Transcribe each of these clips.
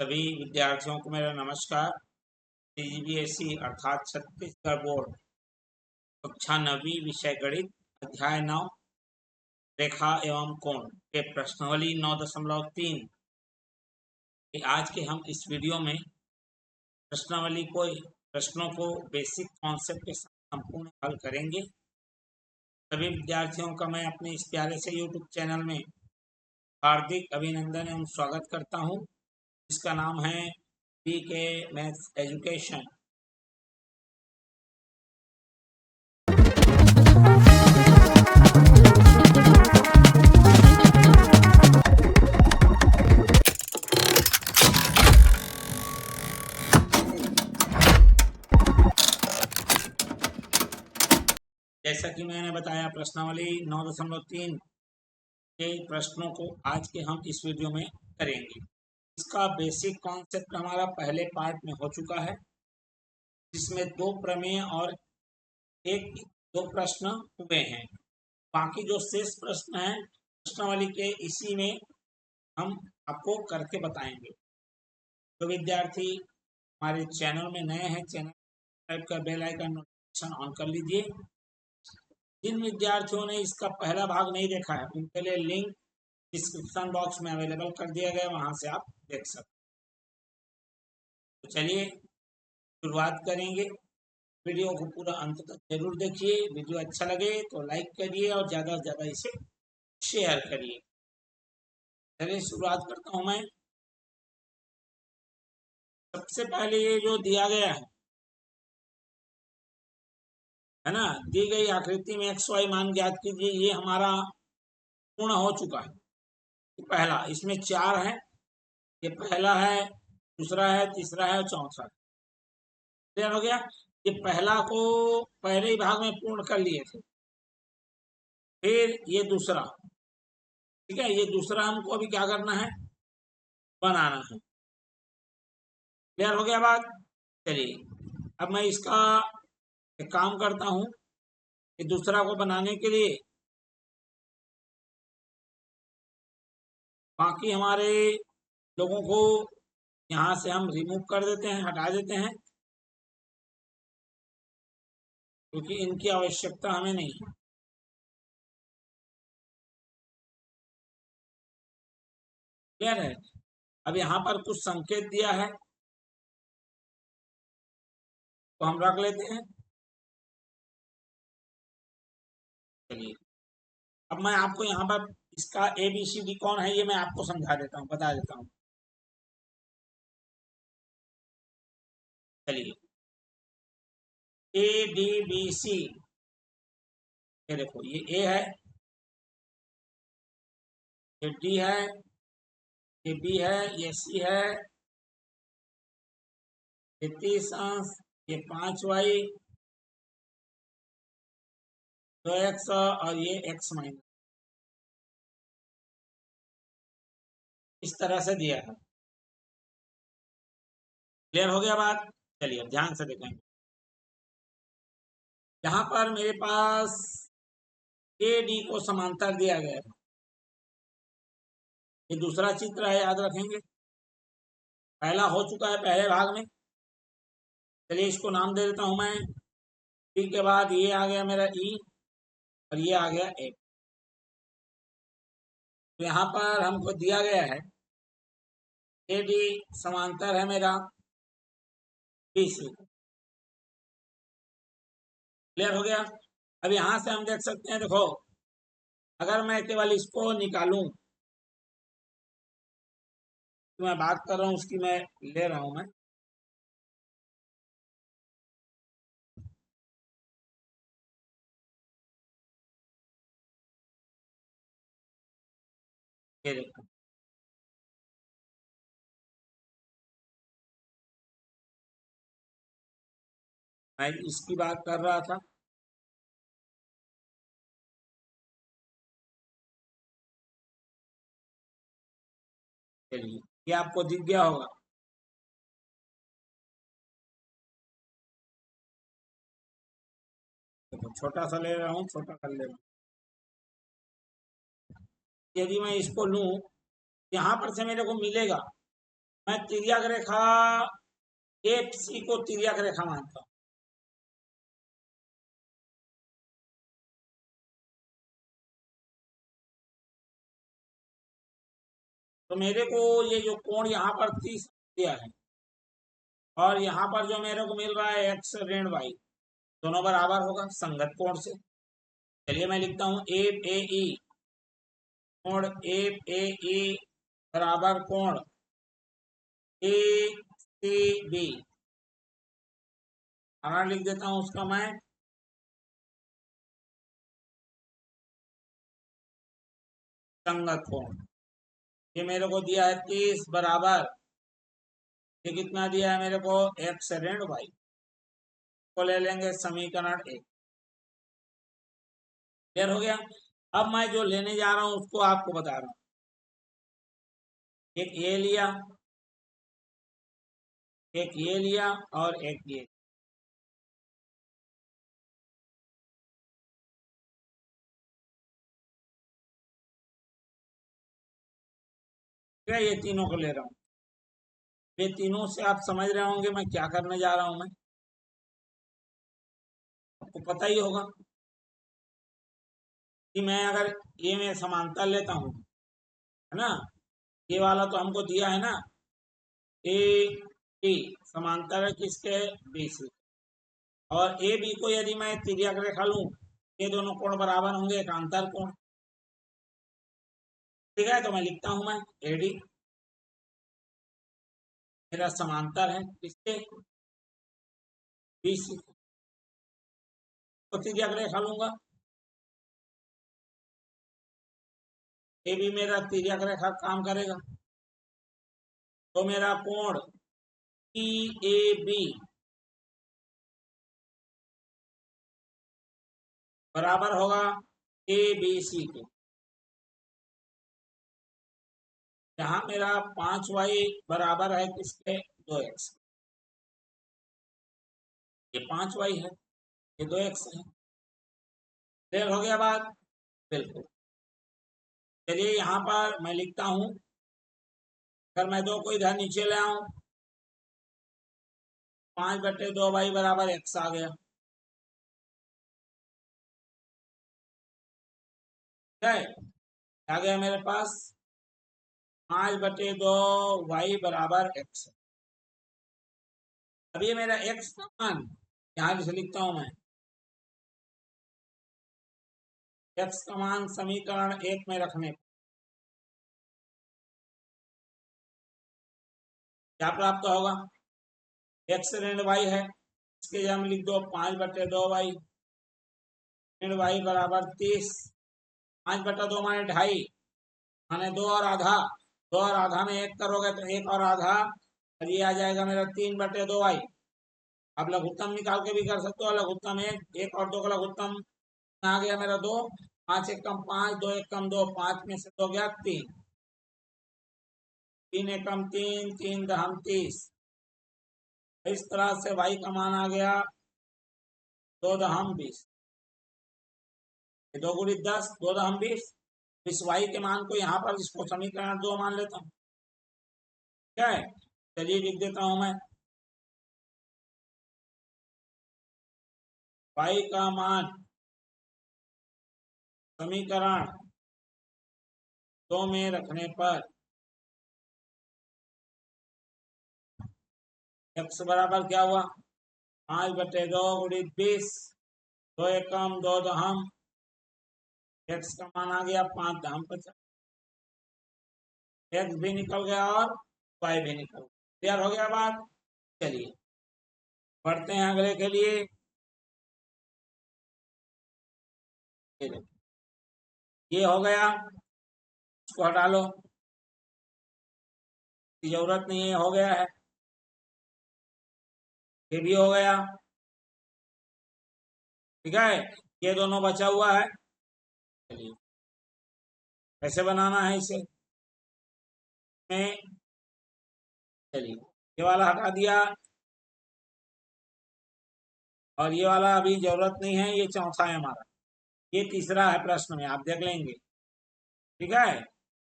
सभी विद्यार्थियों को मेरा नमस्कार। सीजीबीएसई अर्थात छत्तीसगढ़ बोर्ड कक्षा 9वीं विषय गणित अध्याय 9 रेखा एवं कोण के प्रश्नावली 9.3 के आज के हम इस वीडियो में प्रश्नों को बेसिक कॉन्सेप्ट के साथ संपूर्ण हल करेंगे। सभी विद्यार्थियों का मैं अपने इस प्यारे से यूट्यूब चैनल में हार्दिक अभिनंदन एवं स्वागत करता हूं, जिसका नाम है पीके मैथ्स एजुकेशन। जैसा कि मैंने बताया, प्रश्नावली 9.3 के प्रश्नों को आज के हम इस वीडियो में करेंगे। इसका बेसिक कॉन्सेप्ट हमारा पहले पार्ट में हो चुका है, जिसमें 2 प्रमेय और 2 प्रश्न हुए हैं। बाकी जो शेष प्रश्न हैं प्रश्नावली के, इसी में हम आपको करके बताएंगे। तो विद्यार्थी हमारे चैनल में नए हैं, चैनल सब्सक्राइब कर बेल आइकन नोटिफिकेशन ऑन कर लीजिए। जिन विद्यार्थियों ने इसका पहला भाग नहीं देखा है, उनके लिए लिंक डिस्क्रिप्शन बॉक्स में अवेलेबल कर दिया गया, वहां से आप देख सकते। तो चलिए शुरुआत करेंगे। वीडियो को पूरा अंत तक जरूर देखिए। वीडियो अच्छा लगे तो लाइक करिए और ज़्यादा से ज़्यादा इसे शेयर करिए। चलिए शुरुआत करता हूं मैं। सबसे पहले ये जो दिया गया है ना, दी गई आकृति में एक्स वाई मान ज्ञात कीजिए। ये हमारा पूर्ण हो चुका है। पहला, इसमें 4 है। ये पहला है, दूसरा है, तीसरा है और चौथा है। क्लियर हो गया। ये पहला को पहले ही भाग में पूर्ण कर लिए थे। फिर ये दूसरा, ठीक है, ये दूसरा हमको अभी क्या करना है, बनाना है। क्लियर हो गया बात। चलिए अब मैं इसका एक काम करता हूं कि दूसरा को बनाने के लिए बाकी हमारे लोगों को यहां से हम रिमूव कर देते हैं, हटा देते हैं, क्योंकि इनकी आवश्यकता हमें नहीं है। क्लियर है। अब यहाँ पर कुछ संकेत दिया है तो हम रख लेते हैं। चलिए अब मैं आपको यहाँ पर इसका ABCD कौन है ये मैं आपको समझा देता हूँ, बता देता हूँ। चलिए ADBC, ये देखो, ये A है, ये D है, ये B है, ये C है, ये 30 अंश, ये 5y, 2x और ये x माइनस, इस तरह से दिया है। क्लियर हो गया बात। चलिए अब ध्यान से देखेंगे। यहाँ पर मेरे पास AD को समांतर दिया गया है। ये दूसरा चित्र है, याद रखेंगे। पहला हो चुका है पहले भाग में। चलिए इसको नाम दे देता हूं मैं। टी के बाद ये आ गया मेरा E और ये आ गया A। तो यहाँ पर हमको दिया गया है AD समांतर है मेरा BC। क्लियर हो गया। अब यहाँ से हम देख सकते हैं, देखो, अगर मैं केवल इसको निकालूं, तो मैं बात कर रहा हूं उसकी, मैं ले रहा हूं मैं। ये देखो, मैं इसकी बात कर रहा था। चलिए ये आपको दिख गया होगा। देखो छोटा सा ले रहा हूँ, छोटा कर ले रहा हूँ। यदि मैं इसको लूं, यहाँ पर से मेरे को मिलेगा मैं तिर्यक रेखा एफ सी को तिर्यक रेखा मानता हूं। तो मेरे को ये जो कोण यहाँ पर 30 दिया है और यहाँ पर जो मेरे को मिल रहा है एक्स ऋण वाई, दोनों बराबर होगा संगत कोण से। चलिए मैं लिखता हूँ एफ ए ई, कोण एफ ए ई बराबर कोण ए सी बी। लिख देता हूँ उसका मैं संगत कोण। ये मेरे को दिया है 30 बराबर, ये कितना दिया है मेरे को एक्स ऋण वाई, को ले लेंगे समीकरण 1। क्लियर हो गया। अब मैं जो लेने जा रहा हूं उसको आपको बता रहा हूं। एक ये लिया, एक ये लिया और एक ये। क्या ये तीनों को ले रहा हूं। ये तीनों से आप समझ रहे होंगे मैं क्या करने जा रहा हूं। मैं आपको पता ही होगा कि मैं अगर ये में समांतर लेता हूं, है ना, ये वाला तो हमको दिया है ना ए बी, समांतर है किसके, बी सी। और ए बी को यदि मैं तिर्यक रेखा लूं, ये दोनों कोण बराबर होंगे, एकांतर कोण। ठीक है, तो मैं लिखता हूं मैं एडी मेरा समांतर है किसके, बी सी। तो तिर्यक रेखा लूंगा, ए बी मेरा तिर्यक रेखा काम करेगा। तो मेरा कोण ई ए बी बराबर होगा ए बी सी के। यहाँ मेरा 5y बराबर है किसके, 2x। ये 5y है, ये 2x है। क्लियर हो गया बात, बिल्कुल। चलिए यहाँ पर मैं लिखता हूं, अगर मैं 2 को इधर नीचे ले आऊं, 5/2y बराबर x आ गया। आ गया मेरे पास 5/2y बराबर x। अब ये मेरा x का मान यहाँ से लिखता हूं मैं, x का मान समीकरण 1 में रखने क्या प्राप्त होगा, x ऋण y है, इसके जगह लिख दो 5/2y ऋण y बराबर 30। 5/2 माने 2.5, माने 2 और आधा, 2 और आधा में 1 करोगे तो 1 और आधा, और ये आ जाएगा मेरा 3/2y। आप लघुत्तम निकाल के भी कर सकते हो, लघुत्तम 1 और 2 का लघुत्तम आ गया मेरा 2, 5 1 कम 5, 2 1 कम 2, 5 में से 2 गया 3, 3 1 कम 3, 3 दहम 30। इस तरह से y का मान आ गया 2 दहम 20, 2 गुणित 10, 2 दहम 20। इस y के मान को यहाँ पर इसको समीकरण 2 मान लेता हूँ। क्या है, चलिए लिख देता हूं मैं, y का मान समीकरण 2 में रखने पर x बराबर क्या हुआ, 5/2 गुणित 20, 2 एकम 2 दहम, x का मान आ गया 5 दहम 50। x भी निकल गया और y भी निकल गया। क्लियर हो गया बात। चलिए बढ़ते हैं अगले के लिए। ये हो गया, इसको हटा लो, जरूरत नहीं है, हो गया है। ये भी हो गया, ठीक है। ये दोनों बचा हुआ है। चलिए कैसे बनाना है इसे, में चलिए ये वाला हटा दिया और ये वाला अभी जरूरत नहीं है, ये चौथा है हमारा, ये तीसरा है प्रश्न में, आप देख लेंगे। ठीक है,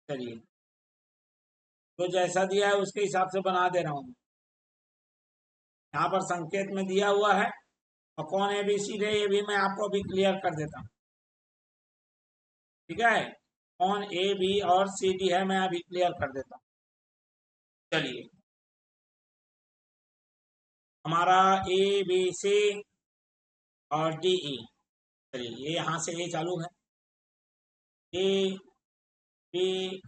चलिए तो जैसा दिया है उसके हिसाब से बना दे रहा हूँ। यहाँ पर संकेत में दिया हुआ है और कौन ए बी सी है ये भी मैं आपको अभी क्लियर कर देता हूँ। ठीक है, कौन ए बी और सी डी है मैं अभी क्लियर कर देता हूँ। चलिए, हमारा ए बी सी और डी ई। चलिए, ये यहाँ से ए चालू है, ए बी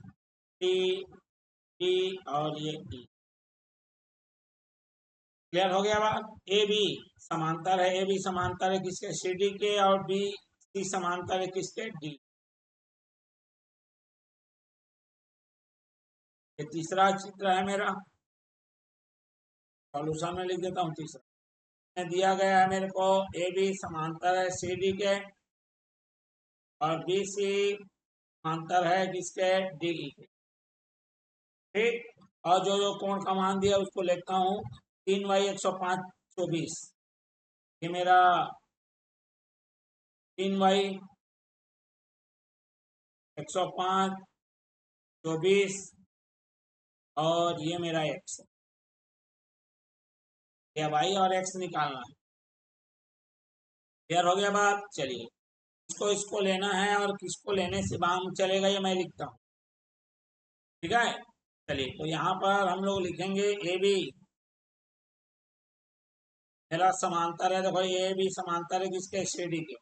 सी डी और ये ई। क्लियर हो गया बात। ए बी समांतर है, ए बी समांतर है किसके, सी डी के, और बी सी समांतर है किसके, डी। ये तीसरा चित्र है मेरा, सॉल्यूशन में लिख देता हूँ। तीसरा दिया गया है मेरे को, ए बी समांतर है सी डी के और बी सी समांतर है किसके, डी ई के। ठीक, और जो जो कोण का मान दिया उसको लेता हूँ 3y105 24। ये मेरा 3y105 24 और ये मेरा x। या y और x निकालना है। क्लियर हो गया बात। चलिए, इसको लेना है और किसको लेने से काम चलेगा ये मैं लिखता हूँ। ठीक है, चलिए, तो यहाँ पर हम लोग लिखेंगे ए बी मेरा समांतर है। देखो, ए बी समांतर है किसके, सी डी के।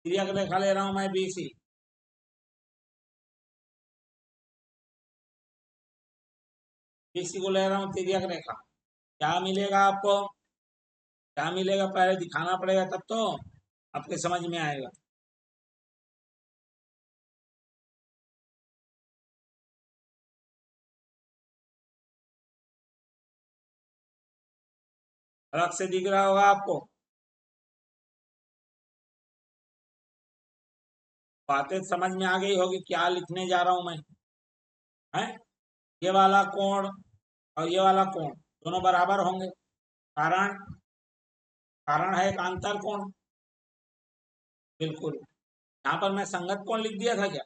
तिर्यक रेखा ले रहा हूं मैं बी सी। बी सी को ले रहा हूँ तिर्यक रेखा। क्या मिलेगा आपको, क्या मिलेगा पहले दिखाना पड़ेगा तब तो आपके समझ में आएगा। अलग से दिख रहा होगा आपको, बातें समझ में आ गई होगी क्या लिखने जा रहा हूं मैं, है। ये वाला कोण और ये वाला कोण दोनों बराबर होंगे। कारण, कारण है एक अंतर कोण। बिल्कुल, यहाँ पर मैं संगत कोण लिख दिया था क्या,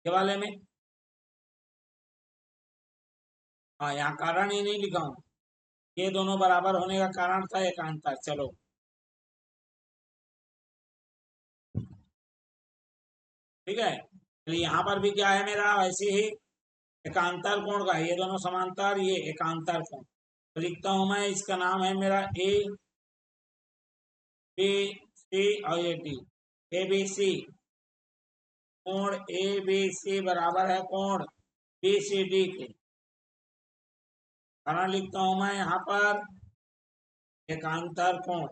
ये वाले में। हाँ, यहाँ कारण ही नहीं लिखा हूँ। ये दोनों बराबर होने का कारण था एक अंतर। चलो, ठीक है, चलिए यहाँ पर भी क्या है मेरा, वैसे ही एकांतर कोण का है। ये दोनों समांतर, ये एकांतर कोण। तो लिखता हूं मैं, इसका नाम है मेरा ए बी सी और ये डी। ए बी सी, कोण ए बी सी बराबर है कोण बी सी डी के। कारण लिखता हूं मैं यहाँ पर एकांतर कोण।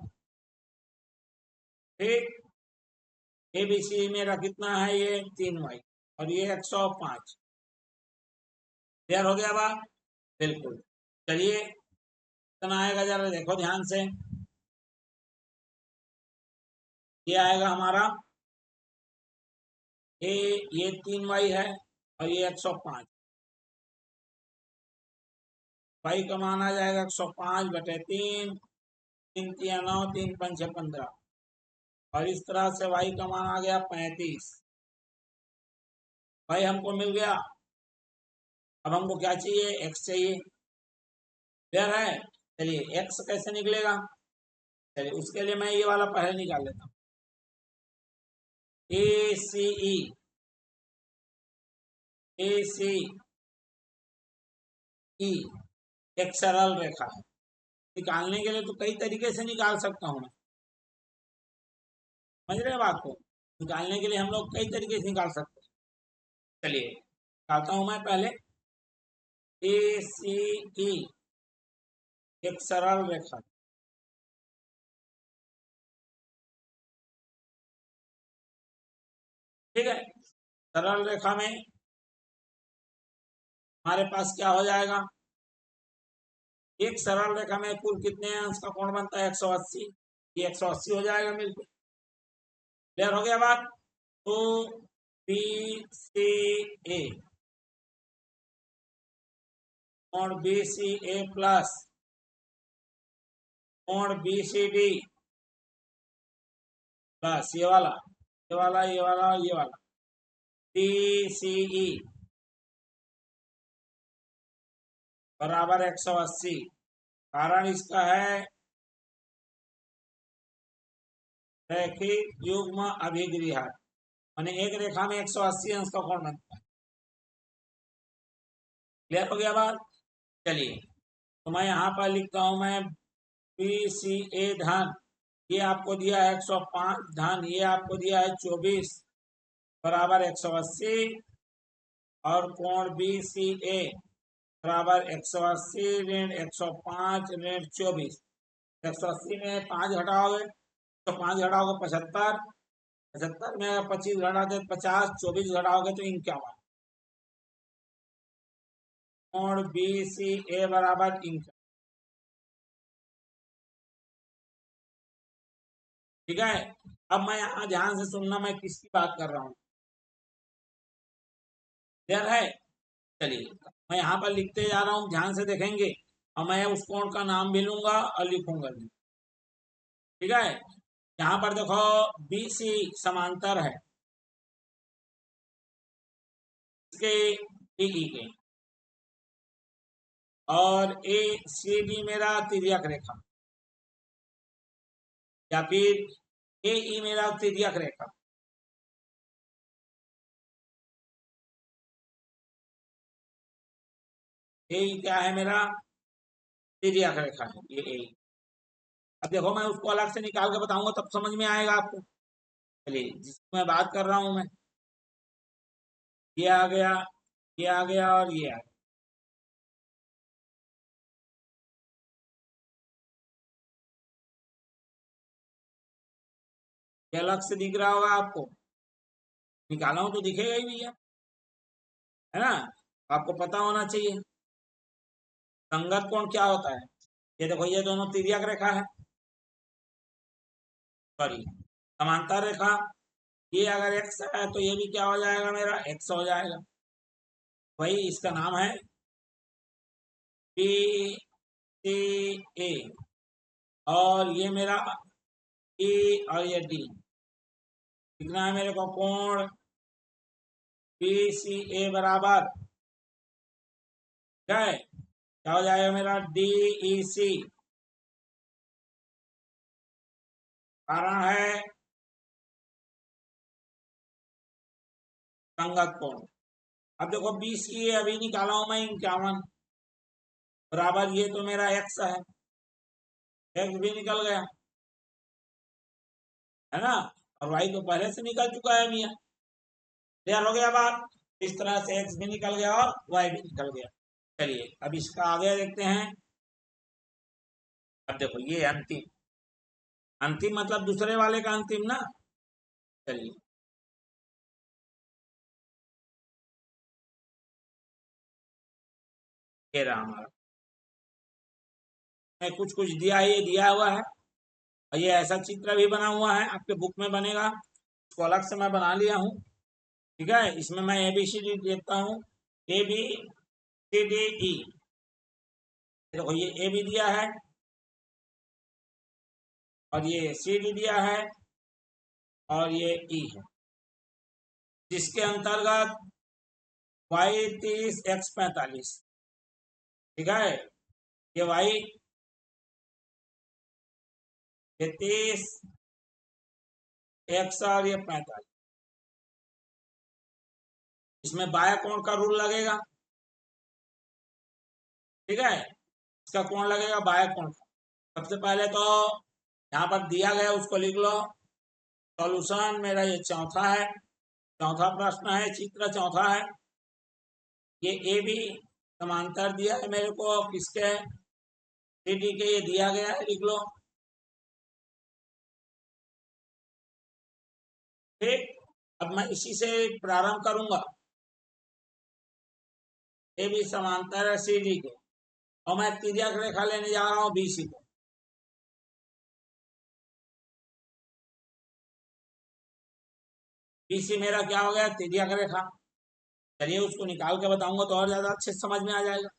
ठीक, ए बी सी मेरा कितना है, ये 3y और ये 105। क्लियर हो गया बात। बिल्कुल, चलिए, कितना आएगा जरा देखो ध्यान से। ये आएगा हमारा ये 3y है और ये 105। y का मान आ जाएगा 105/3। 3×3 = 9, 3×5 = 15 और इस तरह से y का मान आ गया 35। y हमको मिल गया। अब हमको क्या चाहिए, x चाहिए। क्लियर है। चलिए, x कैसे निकलेगा, चलिए उसके लिए मैं ये वाला पहले निकाल लेता हूँ। ए सी ई, ए सी ई एक सरल रेखा है। निकालने के लिए तो कई तरीके से निकाल सकता हूँ मैं, समझ रहे हैं बात को। निकालने के लिए हम लोग कई तरीके से निकाल सकते हैं। चलिए, निकालता हूँ मैं पहले। ए सी ई एक सरल रेखा, ठीक है। सरल रेखा में हमारे पास क्या हो जाएगा, एक सरल रेखा में कुल कितने अंश का कोण बनता है, 180। ये 180 हो जाएगा बिल्कुल। क्लियर हो गया बात। तो बी सी ए, कोण बी सी ए प्लस कोण बी सी डी प्लस ये वाला, ये वाला, ये वाला, ये वाला, डी सी ई बराबर 180। कारण इसका है रैखिक युग्म अभिग्रह, माने एक रेखा में 180 अंश का कोण बनता है। क्लियर हो गया बात? चलिए, तो मैं यहाँ पर लिखता हूँ, मैं BCA धन, ये आपको दिया है 105 धन, ये आपको दिया है 24 बराबर 180, और कोण BCA बराबर 180 ऋण 105 ऋण 24। 180 में 5 घटाओगे तो 5 घटाओगे 75, 75 में 25 घटाओगे 50, 24 घटाओगे तो 51। कोण BCA बराबर 51। ठीक है, अब मैं यहाँ ध्यान से सुनना, मैं किसकी बात कर रहा हूँ। क्लियर है? चलिए, मैं यहाँ पर लिखते जा रहा हूँ, ध्यान से देखेंगे, और मैं उस कोण का नाम भी लूंगा और लिखूंगा भी। ठीक है, यहाँ पर देखो BC समांतर है इसके DE के, और ACD मेरा तिर्यक रेखा, या फिर AE मेरा तिर्यक रेखा। AE क्या है मेरा? तिर्यक रेखा है ये AE। अब देखो, मैं उसको अलग से निकाल के बताऊंगा तब समझ में आएगा आपको। चलिए, जिसकी मैं बात कर रहा हूं मैं, ये आ गया, ये आ गया, और ये आ गया। ये अलग से दिख रहा होगा आपको, निकाला हूं तो दिखेगा ही भैया, है ना? आपको पता होना चाहिए संगत कोण क्या होता है। ये देखो, ये दोनों तिर्यक रेखा है, सॉरी समांतर रेखा। ये अगर x है तो ये भी क्या हो जाएगा, मेरा x हो जाएगा। वही इसका नाम है BCA, और ये मेरा E, और ये D। कितना है मेरे को कोण BCA बराबर, क्या हो जाएगा मेरा DEC। कारण है संगत कोण। अब देखो, BCA अभी निकाला हूं मैं 51 बराबर, ये तो मेरा x है, x भी निकल गया, है ना? और y तो पहले से निकल चुका है भैया। क्लियर हो गया बात? इस तरह से x भी निकल गया और y भी निकल गया। चलिए, अब इसका आगे देखते हैं। अब देखो, ये अंतिम, अंतिम मतलब दूसरे वाले का अंतिम ना। चलिए, ये रहा हमारा, मैं कुछ कुछ दिया है, ये दिया हुआ है, और ये ऐसा चित्र भी बना हुआ है, आपके बुक में बनेगा, इसको अलग से मैं बना लिया हूँ। ठीक है, इसमें मैं ABCD देखता हूँ, ABCDE। देखो, ये A भी दिया है, और ये CD दिया है, और ये E है, जिसके अंतर्गत y 30 x 45। ठीक है, ये y, ये 30 x, और ये 45। इसमें बाह्य कोण का रूल लगेगा। ठीक है, इसका कोण लगेगा बाह्य कोण का। सबसे पहले तो यहाँ पर दिया गया उसको लिख लो। सॉल्यूशन मेरा ये चौथा है, चौथा प्रश्न है, चित्र चौथा है। ये ए भी समांतर दिया है मेरे को, किसके? CD के, ये दिया गया है, लिख लो। ठीक, अब मैं इसी से प्रारंभ करूंगा। ए भी समांतर है CD के, और मैं तिर्यक रेखा लेने जा रहा हूँ BC को। BC मेरा क्या हो गया? तिर्यक रेखा। चलिए, उसको निकाल के बताऊंगा तो और ज्यादा अच्छे से समझ में आ जाएगा।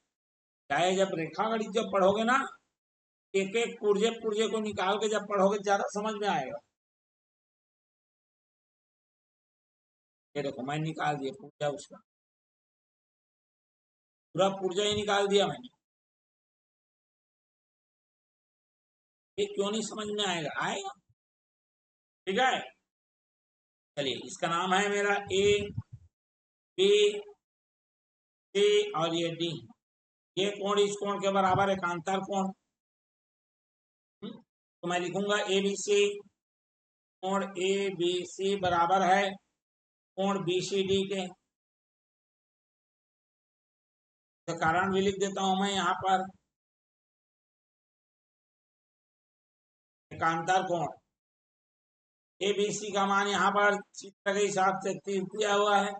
चाहे जब रेखा गणित जब पढ़ोगे ना, एक एक पुर्जे पुर्जे को निकाल के जब पढ़ोगे ज्यादा समझ में आएगा। ये देखो, मैं निकाल दिया पुर्जा, उसका पूरा पुर्जा ही निकाल दिया मैंने। ये क्यों नहीं समझ में आएगा? आएगा। ठीक है, चलिए इसका नाम है मेरा ए बी सी और ये डी। ये कोण इस कोण के बराबर है, कांतार कोण। तो मैं लिखूंगा ए बी सी, कोण ए बी सी बराबर है कोण बी सी डी के। तो कारण भी लिख देता हूं मैं यहाँ पर, कांतार कोण ए बी सी का मान यहाँ पर चित्र के हिसाब से 30 दिया हुआ है,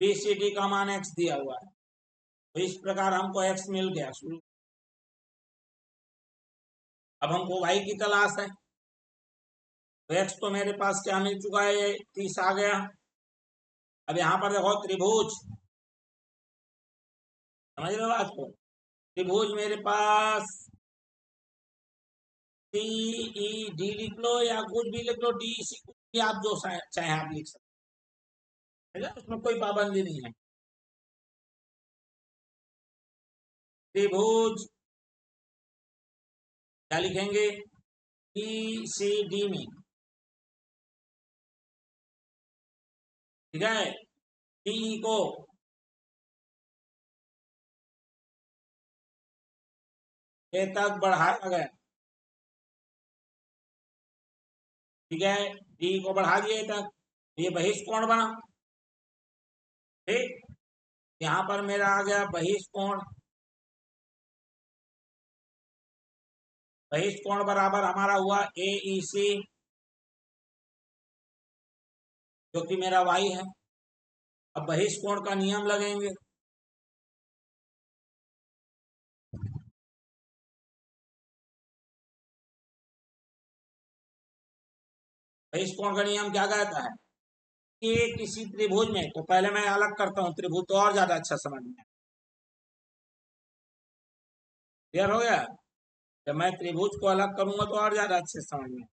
बी सी डी का मान x दिया हुआ है। तो इस प्रकार हमको x मिल गया। शुरू, अब हमको y की तलाश है। तो x तो मेरे पास क्या मिल चुका है, ये 30 आ गया। अब यहाँ पर देखो त्रिभुज, समझ रहे हो बात को? त्रिभुज मेरे पास सी ई डी लिख लो या कुछ भी लिख लो, डी सी कुछ भी आप जो चाहे आप लिख सकते हैं, उसमें कोई पाबंदी नहीं है। त्रिभुज क्या लिखेंगे, ई सी डी में, ठीक है। डी को ए तक बढ़ाया गया, ठीक है। डी को बढ़ा दिए तक, ये बहिष्कोण बना। ठीक, यहाँ पर मेरा आ गया बहिष्कोण। बहिष्कोण बराबर हमारा हुआ ए ई सी, जो कि मेरा y है। अब बहिष्कोण का नियम लगेंगे। बहिष्कोण का नियम क्या कहता है कि किसी त्रिभुज में, तो पहले मैं अलग करता हूं त्रिभुज, तो और ज्यादा अच्छा समझ में। क्लियर हो गया? जब मैं त्रिभुज को अलग करूंगा तो और ज्यादा अच्छे समझ में।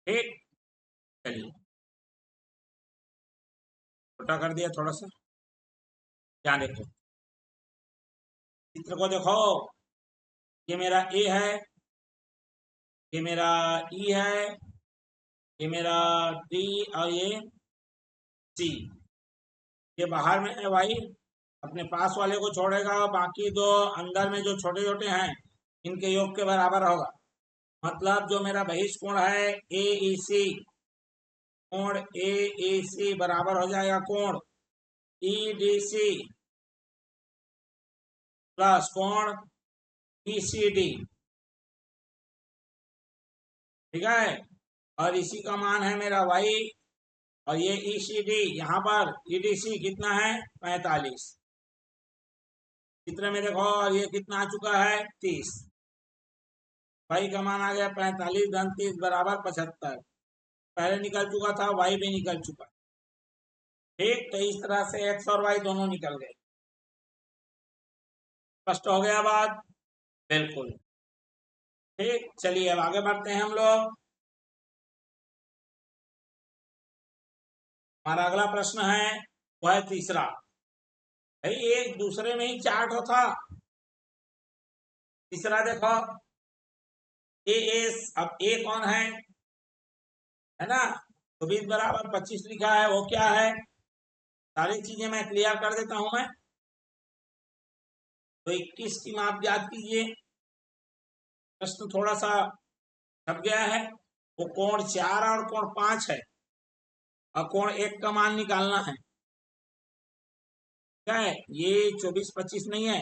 ठीक, चलिए छोटा कर दिया थोड़ा सा। ध्यान देखो, चित्र को देखो, ये मेरा ए है, ये मेरा ई है, ये मेरा डी और ये सी। ये बाहर में है भाई, अपने पास वाले को छोड़ेगा और बाकी दो अंदर में जो छोटे छोटे हैं इनके योग के बराबर होगा। मतलब जो मेरा बहिष्कोण है ए ई सी, कोण ए ई सी बराबर हो जाएगा कोण ई डी सी प्लस कोण बी सी डी। ठीक है, और इसी का मान है मेरा y, और ये ई सी डी यहाँ पर ई डी सी कितना है 45। चित्र में देखो, और ये कितना आ चुका है 30। y का मान आ गया 45 धन 30 बराबर 75। पहले निकल चुका था, y भी निकल चुका। ठीक, तो इस तरह से x और y दोनों निकल गए। स्पष्ट हो गया बात? बिल्कुल। ठीक, चलिए अब आगे बढ़ते हैं हम लोग। हमारा अगला प्रश्न है, वह है तीसरा। भाई एक दूसरे में ही चार्ट होता। तीसरा देखो, ए एस, अब ए कौन है ना? तो 20 बराबर 25 लिखा है, वो क्या है? सारी चीजें मैं क्लियर कर देता हूं मैं। तो 21 की माप याद कीजिए। प्रश्न थोड़ा सा छप गया है। वो कोण 4 और कोण 5 है, और कोण 1 का मान निकालना है। क्या है ये? 24-25 नहीं है,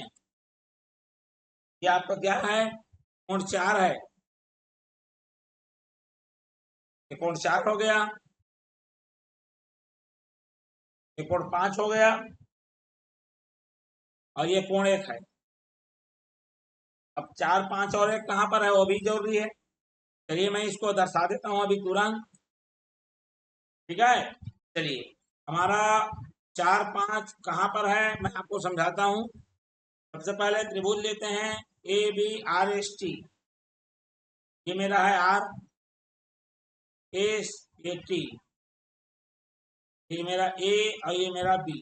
ये आपका क्या है? कोण 4 है। ये कोण 4 हो गया, ये कोण 5 हो गया, और ये कोण 1 है। अब 4, 5 और 1 कहां पर है वो भी जरूरी है। चलिए मैं इसको दर्शा देता हूं अभी तुरंत। ठीक है, चलिए हमारा 4 5 कहाँ पर है मैं आपको समझाता हूँ। सबसे पहले त्रिभुज लेते हैं ABRST। ये मेरा है आर, एस, ये टी, ये मेरा ए और ये मेरा बी।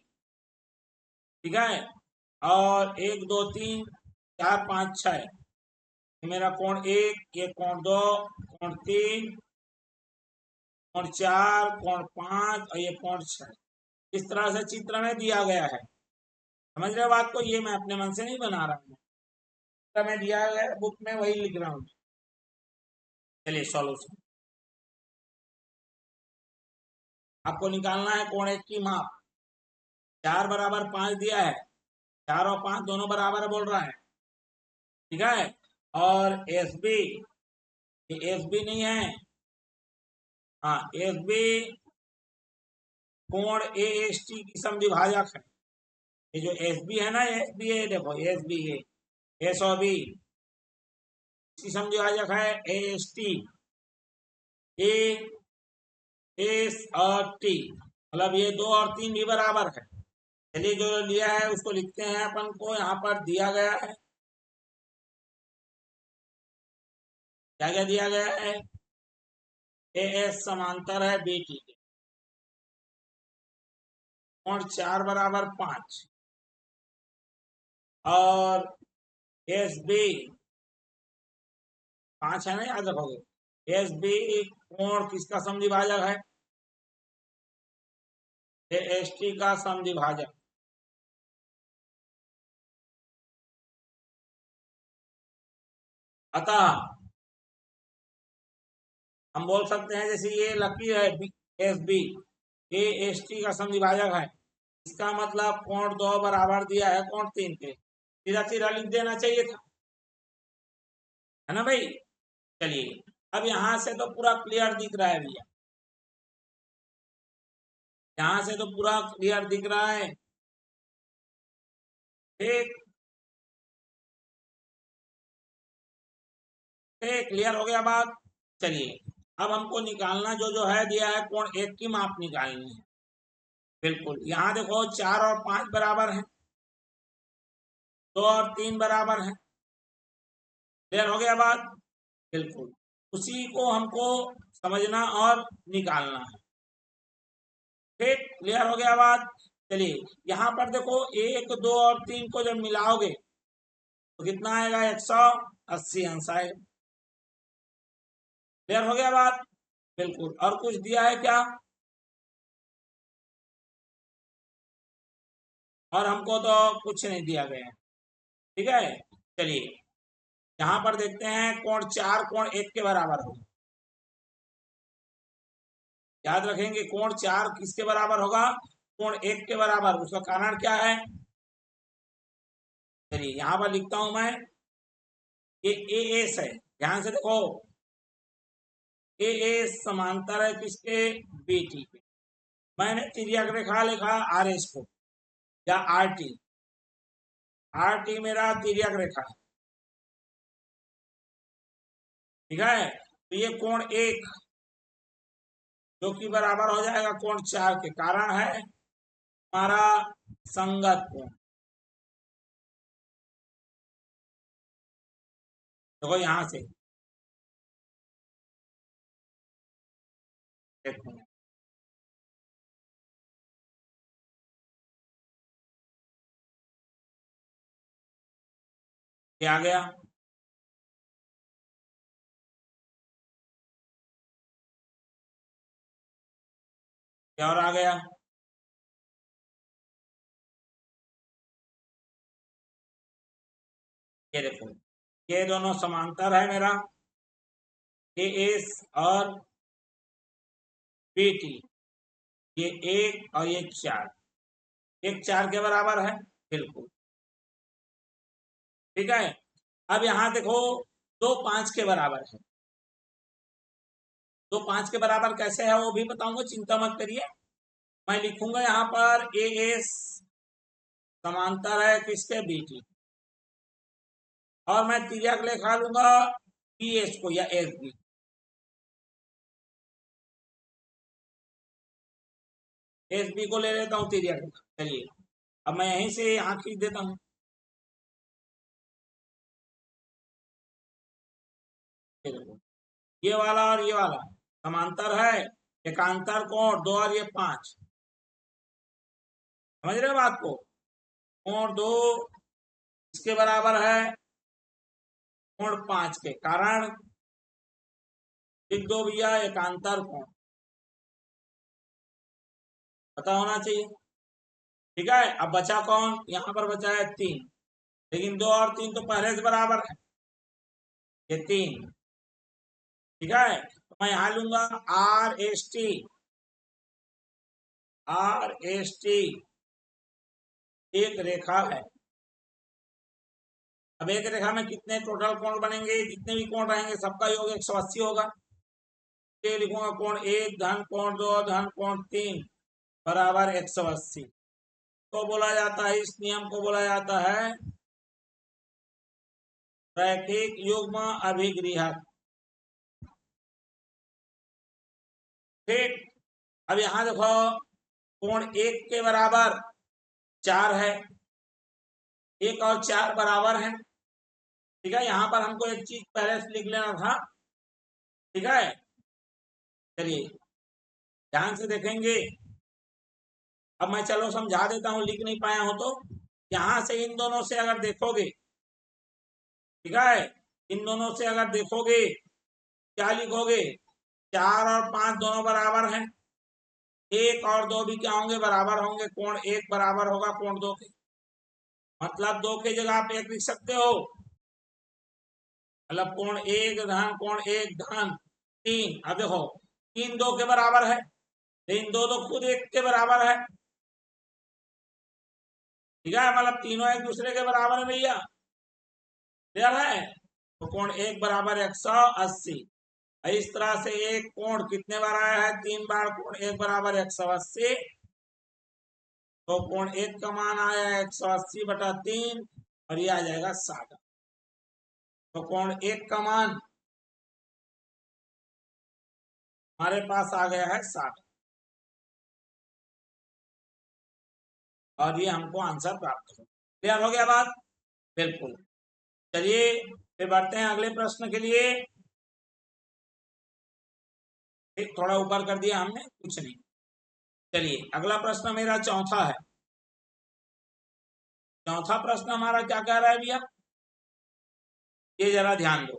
ठीक है। और 1 2 3 4 5 6, ये मेरा कोण 1, ये कोण 2, कोण 3, कोण 4, कोण 5 और ये कोण 6। इस तरह से चित्र में दिया गया है। समझ रहे हो बात को? ये मैं अपने मन से नहीं बना रहा हूँ, चित्र में दिया गया है, बुक में वही लिख रहा हूँ। चलिए सॉल्यूशन। आपको निकालना है कोण 1 की माप। 4 बराबर 5 दिया है, 4 और 5 दोनों बराबर बोल रहा है। ठीक है। और एस बी, ये एस बी नहीं है, हाँ एस बी कोण ए एस टी की समद्विभाजक है। ये जो एस बी है ना, एस बी है, देखो एस बी है, एस और बी की समद्विभाजक है ए एस टी। ए एस और टी मतलब ये 2 और 3 भी बराबर है। चलिए जो लिया है उसको लिखते हैं अपन को। यहाँ पर दिया गया है, क्या क्या दिया गया है? ए एस समांतर है बी टी के, कोण 4 बराबर 5, और एस बी 5 है ना, याद रखोगे। एस बी कोण किसका समद्विभाजक है? ए एस टी का समद्विभाजक। अतः हम बोल सकते हैं जैसे ये लकीर है S B, A S T का समद्विभाजक है, इसका मतलब कोण 2 बराबर दिया है कोण 3 के। सीधा सीधा लिख देना चाहिए था, है ना भाई। चलिए अब यहां से तो पूरा क्लियर दिख रहा है भैया, यहां से तो पूरा क्लियर दिख रहा है। ठीक, क्लियर हो गया बात। चलिए अब हमको निकालना जो है दिया है कोण 1 की माप निकालनी है। बिल्कुल, यहाँ देखो 4 और 5 बराबर है, 2 और 3 बराबर है। क्लियर हो गया बात? बिल्कुल, उसी को हमको समझना और निकालना है। ठीक, क्लियर हो गया बात। चलिए यहाँ पर देखो 1 2 और 3 को जब मिलाओगे तो कितना आएगा? 180 अंश आएगा। क्लियर हो गया बात? बिल्कुल। और कुछ दिया है क्या? और हमको तो कुछ नहीं दिया गया है। ठीक है। चलिए यहाँ पर देखते हैं कोण 4 कोण 1 के बराबर होगा। याद रखेंगे कोण 4 किसके बराबर होगा? कोण 1 के बराबर। उसका कारण क्या है? चलिए यहाँ पर लिखता हूं मैं, ये ए एस है, ध्यान से देखो, ए एस समांतर है किसके? बी टी के। मैंने तिर्यक रेखा लिखा आर एस को या आर टी। आर टी मेरा तिर्यक रेखा है। ठीक है। तो ये कोण 1 जो कि बराबर हो जाएगा कोण 4 के, कारण है हमारा संगत कोण। देखो यहां से देखो, क्या आ गया? क्या और आ गया? ये देखो, ये दोनों समांतर है मेरा, ए एस और बी टी। ये 1 और ये 4, 1 4 के बराबर है। बिल्कुल। ठीक है। अब यहाँ देखो 2 5 के बराबर है। 2 5 के बराबर कैसे है वो भी बताऊंगा, चिंता मत करिए। मैं लिखूंगा यहाँ पर ए एस समांतर है किसके? B T. और मैं तिर्यक रेखा लूंगा बी एस को या एस बी। एस बी को ले लेता हूँ तिर्यक रेखा। चलिए अब मैं यहीं से यहाँ खींच देता हूँ। ये वाला और ये वाला समांतर है, एकांतर कोण 2 और ये 5, समझ रहे हो बात को। कोण 2 इसके बराबर है कोण 5 के, कारण लिख दो भैया एकांतर कोण, पता होना चाहिए। ठीक है, अब बचा कौन, यहाँ पर बचा है 3, लेकिन 2 और 3 तो पहले से बराबर है, ये 3। ठीक है, तो मैं यहाँ लूंगा R S T, R S T एक रेखा है। अब एक रेखा में कितने टोटल कोण बनेंगे, जितने भी कोण रहेंगे सबका योग 180 होगा। ये लिखूंगा कोण 1 धन कोण 2 धन कोण 3 बराबर 180। तो बोला जाता है, इस नियम को बोला जाता है रैखिक युग्म अभिगृहक। ठीक, अब यहां देखो कोण 1 के बराबर 4 है, 1 और 4 बराबर है। ठीक है, यहाँ पर हमको एक चीज पहले से लिख लेना था। ठीक है, चलिए ध्यान से देखेंगे। अब मैं चलो समझा देता हूँ, लिख नहीं पाया हो तो। यहां से इन दोनों से अगर देखोगे, ठीक है, इन दोनों से अगर देखोगे क्या लिखोगे, 4 और 5 दोनों बराबर हैं, 1 और 2 भी क्या होंगे, बराबर होंगे। कोण 1 बराबर होगा कोण 2 के, मतलब 2 की जगह आप 1 लिख सकते हो, मतलब कोण 1 धन कोण 1 धन 3। अब देखो 3 2 के बराबर है, लेकिन 2 तो खुद 1 के बराबर है। ठीक है, मतलब तीनों एक दूसरे के बराबर है भैया, क्लियर है। तो कोण 1 बराबर 180। इस तरह से एक कोण कितने बार आया है, 3 बार। कोण 1 बराबर 180, तो कोण 1 का मान आया 180/3 और ये आ जाएगा 60। तो कोण 1 का मान हमारे पास आ गया है 60, और ये हमको आंसर प्राप्त हो। क्लियर हो गया बात, बिल्कुल। चलिए फिर बढ़ते हैं अगले प्रश्न के लिए। एक थोड़ा ऊपर कर दिया हमने, कुछ नहीं। चलिए अगला प्रश्न मेरा चौथा है। चौथा प्रश्न हमारा क्या कह रहा है भैया, ये जरा ध्यान दो।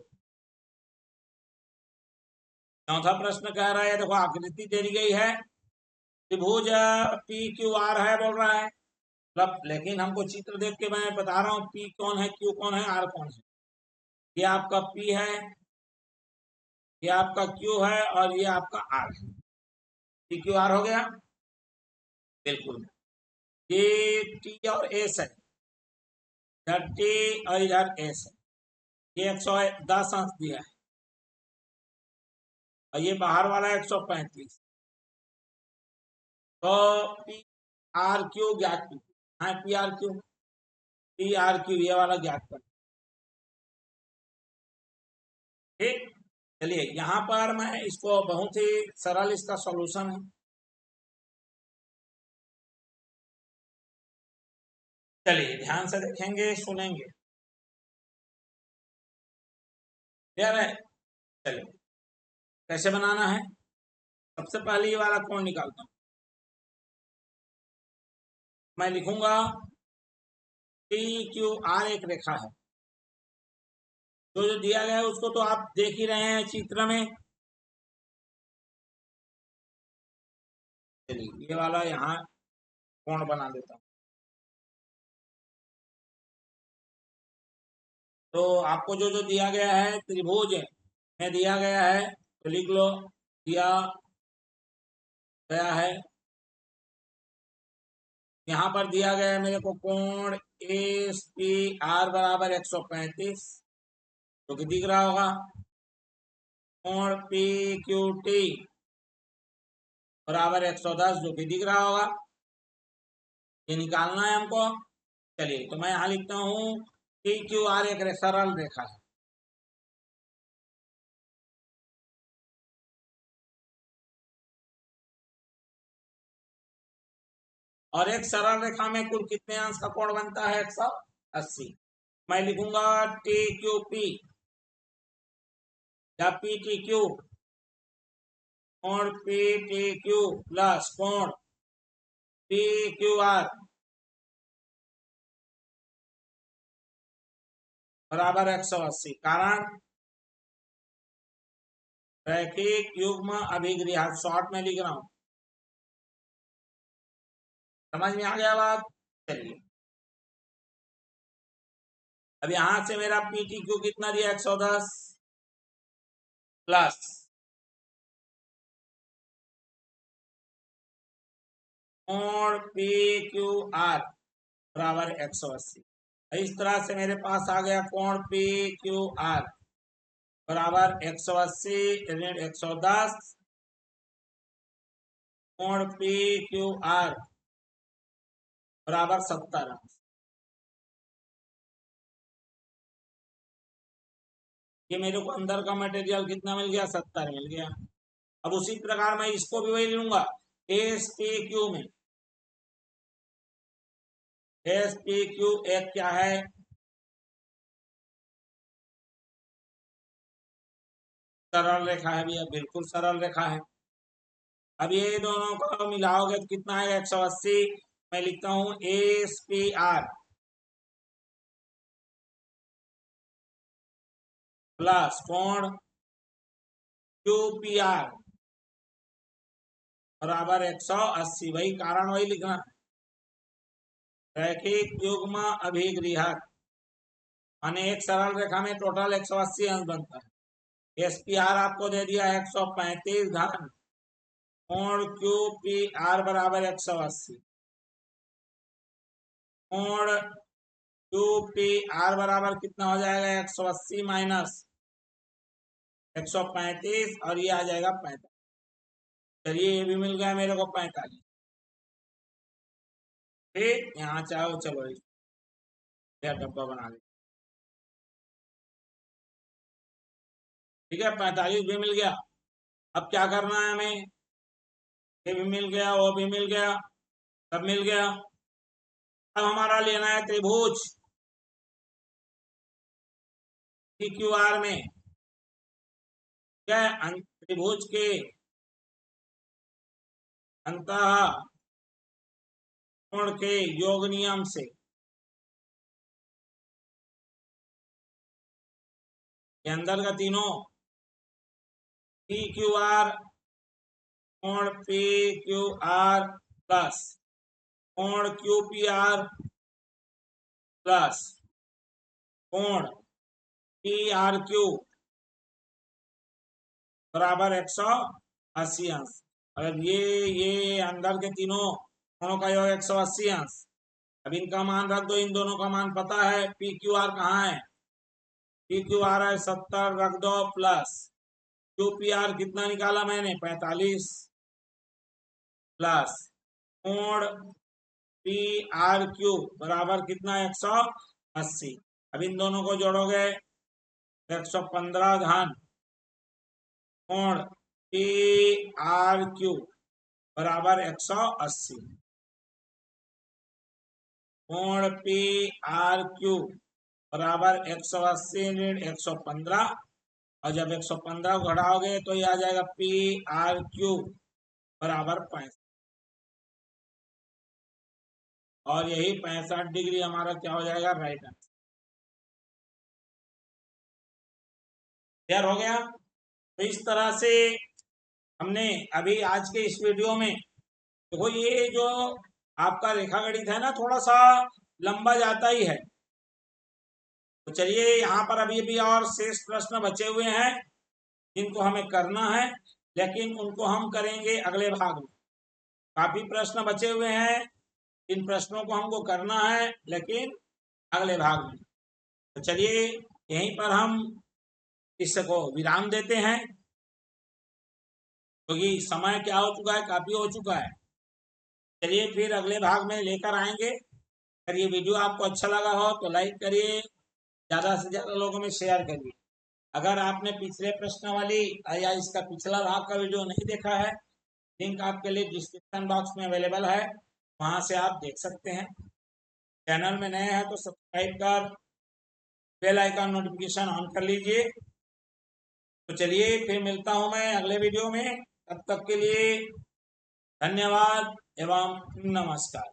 चौथा प्रश्न कह रहा है, देखो आकृति दे दी गई है, त्रिभुज पी क्यू आर है बोल रहा है, मतलब लेकिन हमको चित्र देख के मैं बता रहा हूँ पी कौन है, क्यू कौन है, आर कौन है। ये आपका पी है, ये आपका क्यू है, और ये आपका आर है। पी क्यू आर हो गया, बिल्कुल। ये टी और एस है, इधर टी और इधर एस है। ये 110 अंश दिया है, और ये बाहर वाला 135। तो पी आर क्यू ज्ञात कीजिए। हाँ, P R Q, P R Q ये वाला ज्ञात कर। ठीक, चलिए यहाँ पर मैं इसको बहुत ही सरल, इसका सॉल्यूशन है। चलिए ध्यान से देखेंगे, सुनेंगे, क्लियर है। चलिए कैसे बनाना है, सबसे पहले ये वाला कोण निकालता हूँ। मैं लिखूंगा पी क्यू आर एक रेखा है, जो दिया गया है उसको तो आप देख ही रहे हैं चित्र में। चलिए ये वाला यहाँ कोण बना देता हूँ। तो आपको जो जो दिया गया है त्रिभुज में दिया गया है, तो लिख लो, दिया गया है। यहाँ पर दिया गया है मेरे को कोण एस पी आर बराबर 135, जो कि दिख रहा होगा। कोण पी क्यू टी बराबर 110, जो कि दिख रहा होगा। ये निकालना है हमको। चलिए तो मैं यहाँ लिखता हूँ पी क्यू आर एक सरल रेखा है। और एक सरल रेखा में कुल कितने अंश का कोण बनता है? 180। मैं लिखूंगा टी क्यू पी या पी टी क्यू, कोण पी टी क्यू प्लस कोण पी क्यू आर बराबर 180। कारण रैखिक युग्म अभिग्रह, शॉर्ट में लिख रहा हूं। समझ में आ गया बात? चलिए, अब यहां से मेरा पी टी क्यू कितना दिया? 110 प्लस कोण पी क्यू आर बराबर 180। इस तरह से मेरे पास आ गया कोण पी क्यू आर बराबर 180 ऋण 110 कोण पी क्यू आर बराबर 70। ये मेरे को अंदर का मटेरियल कितना मिल गया? 70 मिल गया। अब उसी प्रकार मैं इसको भी वही लूंगा, एस पी क्यू में। एस पी क्यू एक क्या है? सरल रेखा है भैया, बिल्कुल सरल रेखा है। अब ये दोनों को मिलाओगे तो कितना है? 180। मैं लिखता हूं एस पी आर प्लस कोण क्यू पी आर बराबर 180। वही कारण वही लिखना, रैखिक युग्म अभिगृहक, माने एक सरल रेखा में टोटल 180 अंश बनता है। एस पी आर आपको दे दिया 135 धन कोण क्यू पी आर बराबर 180। कोण क्यू पी आर बराबर कितना हो जाएगा? 180 माइनस 135 और ये आ जाएगा 45। चलिए, ये भी मिल गया मेरे को 45। ठीक, यहाँ चाहो चलो यह डब्बा बना ले। ठीक है, 45 भी मिल गया। अब क्या करना है हमें? ये भी मिल गया, वो भी मिल गया, सब मिल गया। अब हमारा लेना है त्रिभुज पी क्यू आर में क्या? त्रिभुज के अंतः कोण के योग नियम से ये अंदर का तीनों पी क्यू आर कोण पी क्यू आर प्लस कोण क्यू पी आर प्लस कोण पी आर क्यू बराबर 180 अंश। अब ये अंदर के तीनों कोणों का योग 180 अंश। अब इनका मान रख दो, इन दोनों का मान पता है। पी क्यू आर कहाँ है? पी क्यू आर है 70, रख दो प्लस क्यू पी आर कितना निकाला मैंने? 45 प्लस कोण पी आर क्यू बराबर कितना? 180। अब इन दोनों को जोड़ोगे 115 धन कोण पी आर क्यू बराबर 180। कोण पी आर क्यू बराबर 180 ऋण 115, और जब 115 को घटाओगे तो ये आ जाएगा पी आर क्यू बराबर 65। और यही 65 डिग्री हमारा क्या हो जाएगा? Right answer. क्लियर हो गया? तो इस तरह से हमने अभी आज के इस वीडियो में देखो, ये जो आपका रेखा गणित है ना, थोड़ा सा लंबा जाता ही है। तो चलिए, यहाँ पर अभी भी और शेष प्रश्न बचे हुए हैं जिनको हमें करना है, लेकिन उनको हम करेंगे अगले भाग में। काफी प्रश्न बचे हुए हैं, इन प्रश्नों को हमको करना है लेकिन अगले भाग में। तो चलिए, यहीं पर हम इसको विराम देते हैं, क्योंकि समय क्या हो चुका है? काफी हो चुका है। चलिए, फिर अगले भाग में लेकर आएंगे। अगर ये वीडियो आपको अच्छा लगा हो तो लाइक करिए, ज्यादा से ज्यादा लोगों में शेयर करिए। अगर आपने पिछले प्रश्न वाली या इसका पिछला भाग का वीडियो नहीं देखा है, लिंक आपके लिए डिस्क्रिप्शन बॉक्स में अवेलेबल है, वहां से आप देख सकते हैं। चैनल में नए हैं तो सब्सक्राइब कर बेल आइकन नोटिफिकेशन ऑन कर लीजिए। तो चलिए फिर मिलता हूं मैं अगले वीडियो में। तब तक के लिए धन्यवाद एवं नमस्कार।